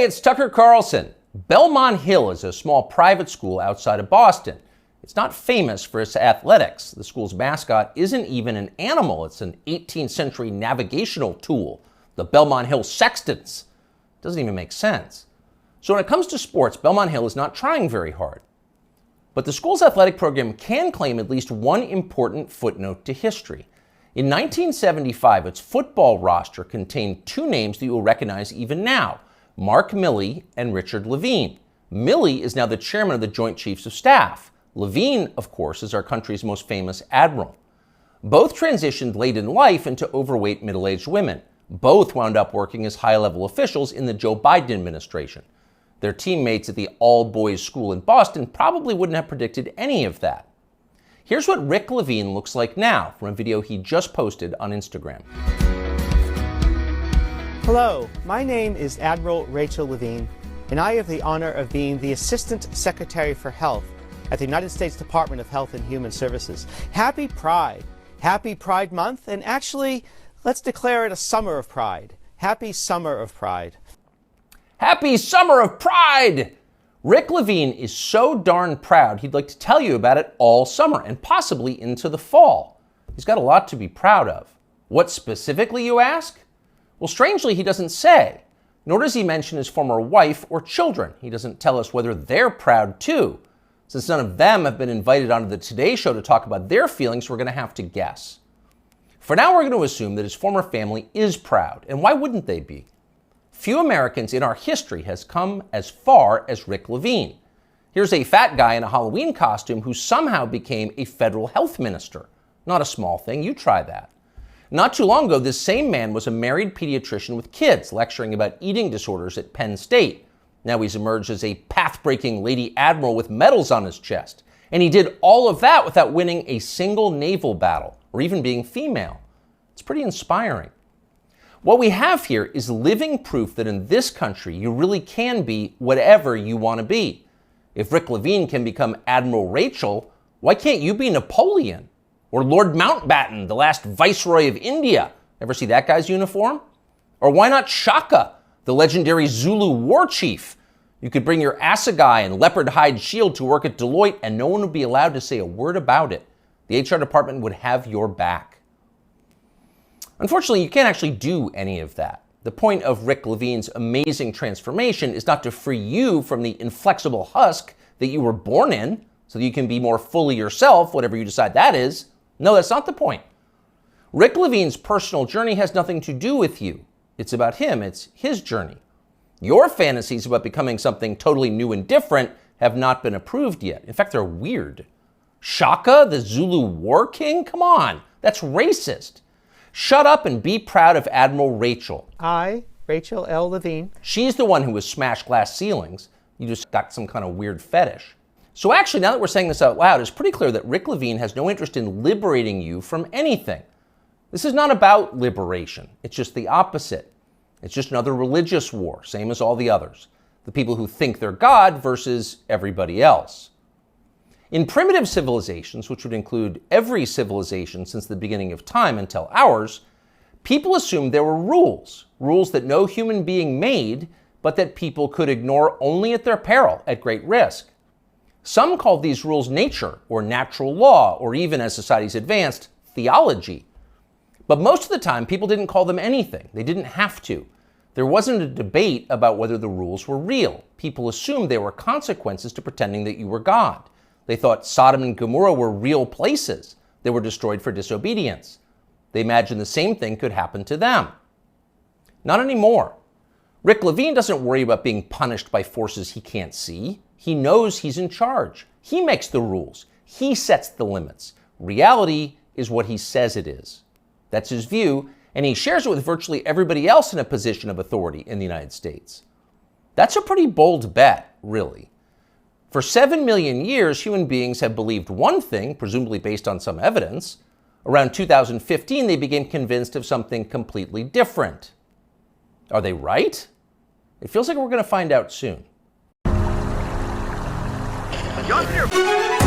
Hey, it's Tucker Carlson. Belmont Hill is a small private school outside of Boston. It's not famous for its athletics. The school's mascot isn't even an animal. It's an 18th century navigational tool, the Belmont Hill Sextants. Doesn't even make sense. So when it comes to sports, Belmont Hill is not trying very hard. But the school's athletic program can claim at least one important footnote to history. In 1975, its football roster contained two names that you will recognize even now, Mark Milley and Richard Levine. Milley is now the chairman of the Joint Chiefs of Staff. Levine, of course, is our country's most famous admiral. Both transitioned late in life into overweight middle-aged women. Both wound up working as high-level officials in the Joe Biden administration. Their teammates at the all-boys school in Boston probably wouldn't have predicted any of that. Here's what Rick Levine looks like now from a video he just posted on Instagram. Hello, my name is Admiral Rachel Levine, and I have the honor of being the Assistant Secretary for Health at the United States Department of Health and Human Services. Happy Pride. Happy Pride Month, and actually, let's declare it a summer of pride. Happy Summer of Pride. Happy Summer of Pride! Rick Levine is so darn proud he'd like to tell you about it all summer and possibly into the fall. He's got a lot to be proud of. What specifically, you ask? Well, strangely, he doesn't say, nor does he mention his former wife or children. He doesn't tell us whether they're proud too. Since none of them have been invited onto the Today Show to talk about their feelings, we're going to have to guess. For now, we're going to assume that his former family is proud, and why wouldn't they be? Few Americans in our history has come as far as Rick Levine. Here's a fat guy in a Halloween costume who somehow became a federal health minister. Not a small thing, you try that. Not too long ago, this same man was a married pediatrician with kids, lecturing about eating disorders at Penn State. Now he's emerged as a path-breaking Lady Admiral with medals on his chest. And he did all of that without winning a single naval battle, or even being female. It's pretty inspiring. What we have here is living proof that in this country, you really can be whatever you want to be. If Rick Levine can become Admiral Rachel, why can't you be Napoleon? Or Lord Mountbatten, the last Viceroy of India? Ever see that guy's uniform? Or why not Shaka, the legendary Zulu war chief? You could bring your assegai and leopard hide shield to work at Deloitte and no one would be allowed to say a word about it. The HR department would have your back. Unfortunately, you can't actually do any of that. The point of Rick Levine's amazing transformation is not to free you from the inflexible husk that you were born in so that you can be more fully yourself, whatever you decide that is. No, that's not the point. Rick Levine's personal journey has nothing to do with you. It's about him. It's his journey. Your fantasies about becoming something totally new and different have not been approved yet. In fact, they're weird. Shaka, the Zulu war king? Come on, that's racist. Shut up and be proud of Admiral Rachel. I, Rachel L. Levine. She's the one who has smashed glass ceilings. You just got some kind of weird fetish. So actually, now that we're saying this out loud, it's pretty clear that Rick Levine has no interest in liberating you from anything. This is not about liberation. It's just the opposite. It's just another religious war, same as all the others. The people who think they're God versus everybody else. In primitive civilizations, which would include every civilization since the beginning of time until ours, people assumed there were rules that no human being made, but that people could ignore only at their peril, at great risk. Some called these rules nature, or natural law, or even, as societies advanced, theology. But most of the time, people didn't call them anything. They didn't have to. There wasn't a debate about whether the rules were real. People assumed there were consequences to pretending that you were God. They thought Sodom and Gomorrah were real places. They were destroyed for disobedience. They imagined the same thing could happen to them. Not anymore. Rick Levine doesn't worry about being punished by forces he can't see. He knows he's in charge. He makes the rules. He sets the limits. Reality is what he says it is. That's his view, and he shares it with virtually everybody else in a position of authority in the United States. That's a pretty bold bet, really. For 7 million years, human beings have believed one thing, presumably based on some evidence. Around 2015, they became convinced of something completely different. Are they right? It feels like we're going to find out soon. Johnson here.